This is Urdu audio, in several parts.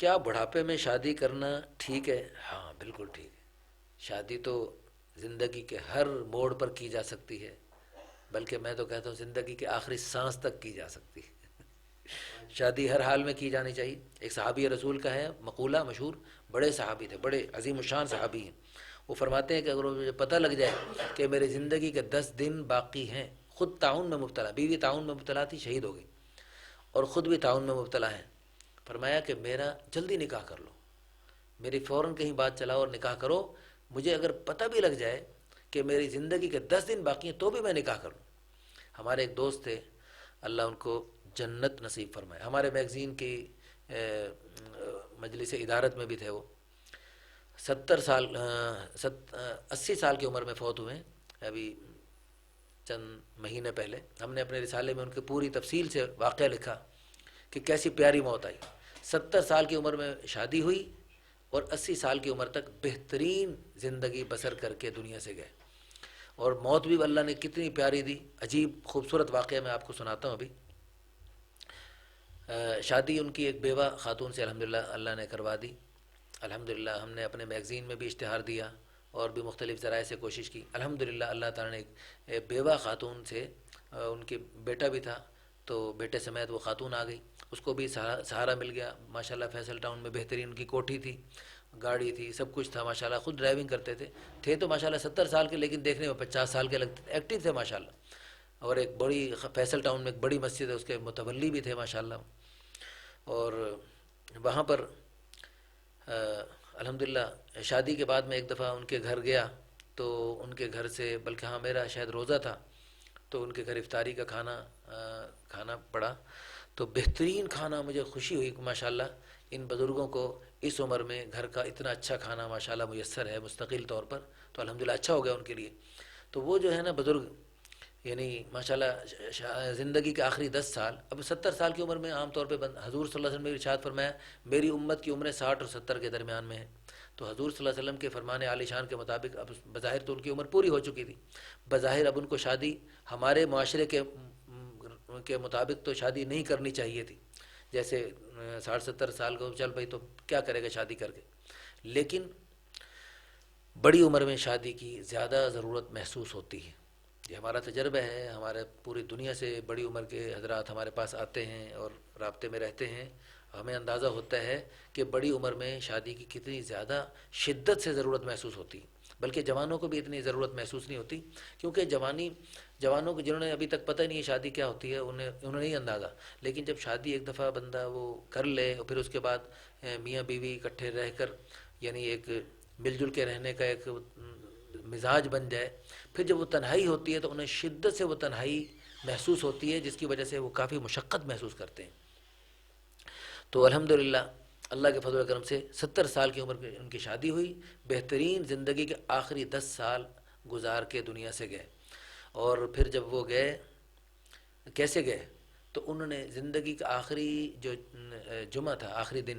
کیا بڑھاپے میں شادی کرنا ٹھیک ہے؟ ہاں بالکل ٹھیک ہے۔ شادی تو زندگی کے ہر موڑ پر کی جا سکتی ہے، بلکہ میں تو کہتا ہوں زندگی کے آخری سانس تک کی جا سکتی ہے۔ شادی ہر حال میں کی جانی چاہیے۔ ایک صحابی رسول کا ہے مقولہ مشہور، بڑے صحابی تھے، بڑے عظیم الشان صحابی ہیں۔ وہ فرماتے ہیں کہ اگر مجھے پتہ لگ جائے کہ میری زندگی کے 10 دن باقی ہیں، خود تعاون میں مبتلا، بیوی تعاون میں مبتلا تھی، شہید ہو گئی، اور خود بھی تعاون میں مبتلا ہے، فرمایا کہ میرا جلدی نکاح کر لو، میری فوراً کہیں بات چلاؤ اور نکاح کرو، مجھے اگر پتہ بھی لگ جائے کہ میری زندگی کے 10 دن باقی ہیں تو بھی میں نکاح کروں۔ ہمارے ایک دوست تھے، اللہ ان کو جنت نصیب فرمائے، ہمارے میگزین کی مجلس ادارت میں بھی تھے وہ، 80 سال کی عمر میں فوت ہوئے ہیں ابھی چند مہینے پہلے۔ ہم نے اپنے رسالے میں ان کی پوری تفصیل سے واقعہ لکھا کہ کیسی پیاری موت آئی۔ 70 سال کی عمر میں شادی ہوئی اور 80 سال کی عمر تک بہترین زندگی بسر کر کے دنیا سے گئے، اور موت بھی اللہ نے کتنی پیاری دی۔ عجیب خوبصورت واقعہ میں آپ کو سناتا ہوں ابھی۔ شادی ان کی ایک بیوہ خاتون سے الحمدللہ اللہ نے کروا دی۔ الحمدللہ ہم نے اپنے میگزین میں بھی اشتہار دیا اور بھی مختلف ذرائع سے کوشش کی۔ الحمدللہ اللہ تعالیٰ نے ایک بیوہ خاتون سے، ان کے بیٹا بھی تھا تو بیٹے سمیت وہ خاتون آ گئی، اس کو بھی سہارا مل گیا ماشاءاللہ۔ فیصل ٹاؤن میں بہترین ان کی کوٹھی تھی، گاڑی تھی، سب کچھ تھا ماشاءاللہ، خود ڈرائیونگ کرتے تھے تو ماشاءاللہ 70 سال کے، لیکن دیکھنے میں 50 سال کے لگتے تھے، ایکٹیو تھے ماشاءاللہ۔ اور ایک بڑی فیصل ٹاؤن میں ایک بڑی مسجد ہے، اس کے متولی بھی تھے ماشاءاللہ۔ اور وہاں پر الحمدللہ شادی کے بعد میں ایک دفعہ ان کے گھر گیا تو ان کے گھر سے، بلکہ ہاں میرا شاید روزہ تھا تو ان کے گھر افطاری کا کھانا پڑا، تو بہترین کھانا، مجھے خوشی ہوئی کہ ماشاءاللہ ان بزرگوں کو اس عمر میں گھر کا اتنا اچھا کھانا ماشاءاللہ میسر ہے مستقل طور پر، تو الحمدللہ اچھا ہو گیا ان کے لیے۔ تو وہ جو ہے نا بزرگ، یعنی ماشاءاللہ زندگی کے آخری 10 سال، اب 70 سال کی عمر میں عام طور پہ حضور صلی اللہ علیہ وسلم نے ارشاد فرمایا میری امت کی عمریں 60 اور 70 کے درمیان میں ہیں، تو حضور صلی اللہ علیہ وسلم کے فرمان عالی شان کے مطابق اب بظاہر تو ان کی عمر پوری ہو چکی تھی، بظاہر اب ان کو شادی ہمارے معاشرے کے مطابق تو شادی نہیں کرنی چاہیے تھی، جیسے 60 70 سال کو چل بھائی تو کیا کرے گا شادی کر کے، لیکن بڑی عمر میں شادی کی زیادہ ضرورت محسوس ہوتی ہے۔ یہ ہمارا تجربہ ہے، ہمارے پوری دنیا سے بڑی عمر کے حضرات ہمارے پاس آتے ہیں اور رابطے میں رہتے ہیں، ہمیں اندازہ ہوتا ہے کہ بڑی عمر میں شادی کی کتنی زیادہ شدت سے ضرورت محسوس ہوتی ہے، بلکہ جوانوں کو بھی اتنی ضرورت محسوس نہیں ہوتی، کیونکہ جوانوں کو جنہوں نے ابھی تک پتہ نہیں ہے شادی کیا ہوتی ہے انہیں نہیں اندازہ، لیکن جب شادی ایک دفعہ بندہ وہ کر لے اور پھر اس کے بعد میاں بیوی اکٹھے رہ کر، یعنی ایک مل جل کے رہنے کا ایک مزاج بن جائے، پھر جب وہ تنہائی ہوتی ہے تو انہیں شدت سے وہ تنہائی محسوس ہوتی ہے، جس کی وجہ سے وہ کافی مشقت محسوس کرتے ہیں۔ تو الحمدللہ اللہ کے فضل و کرم سے 70 سال کی عمر میں ان کی شادی ہوئی، بہترین زندگی کے آخری 10 سال گزار کے دنیا سے گئے۔ اور پھر جب وہ گئے، کیسے گئے؟ تو انہوں نے زندگی کا آخری جو جمعہ تھا، آخری دن،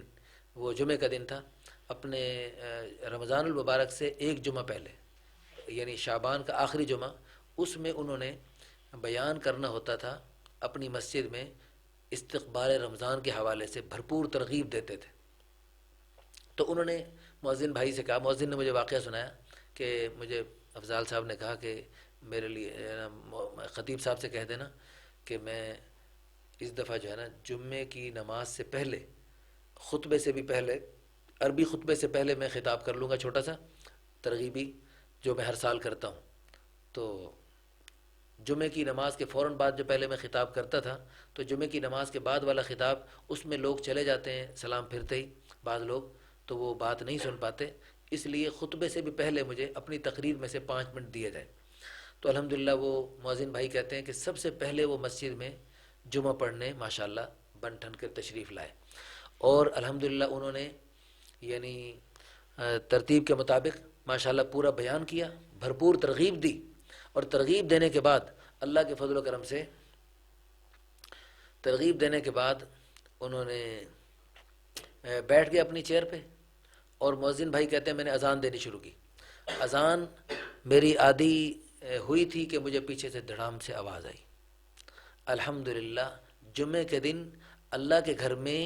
وہ جمعے کا دن تھا، اپنے رمضان المبارک سے ایک جمعہ پہلے، یعنی شعبان کا آخری جمعہ، اس میں انہوں نے بیان کرنا ہوتا تھا اپنی مسجد میں، استقبال رمضان کے حوالے سے بھرپور ترغیب دیتے تھے۔ تو انہوں نے مؤذن بھائی سے کہا، مؤذن نے مجھے واقعہ سنایا کہ مجھے افضال صاحب نے کہا کہ میرے لیے خطیب صاحب سے کہہ دینا کہ میں اس دفعہ جو ہے نا جمعے کی نماز سے پہلے، خطبے سے بھی پہلے، عربی خطبے سے پہلے میں خطاب کر لوں گا چھوٹا سا ترغیبی، جو میں ہر سال کرتا ہوں۔ تو جمعے کی نماز کے فوراً بعد جو پہلے میں خطاب کرتا تھا، تو جمعے کی نماز کے بعد والا خطاب، اس میں لوگ چلے جاتے ہیں سلام پھرتے ہی، بعض لوگ تو وہ بات نہیں سن پاتے، اس لیے خطبے سے بھی پہلے مجھے اپنی تقریر میں سے 5 منٹ دیے جائیں۔ تو الحمدللہ وہ مؤذن بھائی کہتے ہیں کہ سب سے پہلے وہ مسجد میں جمعہ پڑھنے ماشاءاللہ بن ٹھن کر تشریف لائے، اور الحمدللہ انہوں نے یعنی ترتیب کے مطابق ماشاءاللہ پورا بیان کیا، بھرپور ترغیب دی، اور ترغیب دینے کے بعد اللہ کے فضل و کرم سے، ترغیب دینے کے بعد انہوں نے بیٹھ گئے اپنی چیئر پہ، اور مؤذن بھائی کہتے ہیں میں نے اذان دینی شروع کی۔ اذان میری عادی ہوئی تھی کہ مجھے پیچھے سے دھڑام سے آواز آئی۔ الحمدللہ جمعے کے دن اللہ کے گھر میں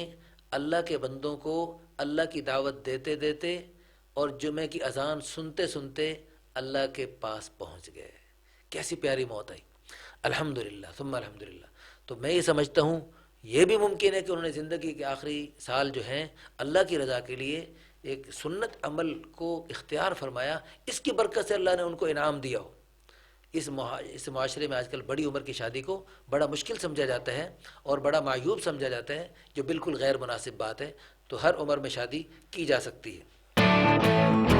اللہ کے بندوں کو اللہ کی دعوت دیتے دیتے اور جمعے کی اذان سنتے سنتے اللہ کے پاس پہنچ گئے. کیسی پیاری موت آئی. الحمدللہ ثم الحمدللہ. تو میں یہ سمجھتا ہوں یہ بھی ممکن ہے کہ انہوں نے زندگی کے آخری سال جو ہیں اللہ کی رضا کے لیے ایک سنت عمل کو اختیار فرمایا، اس کی برکت سے اللہ نے ان کو انعام دیا ہو. اس معاشرے میں آج کل بڑی عمر کی شادی کو بڑا مشکل سمجھا جاتا ہے اور بڑا معیوب سمجھا جاتا ہے، جو بالکل غیر مناسب بات ہے. تو ہر عمر میں شادی کی جا سکتی ہے.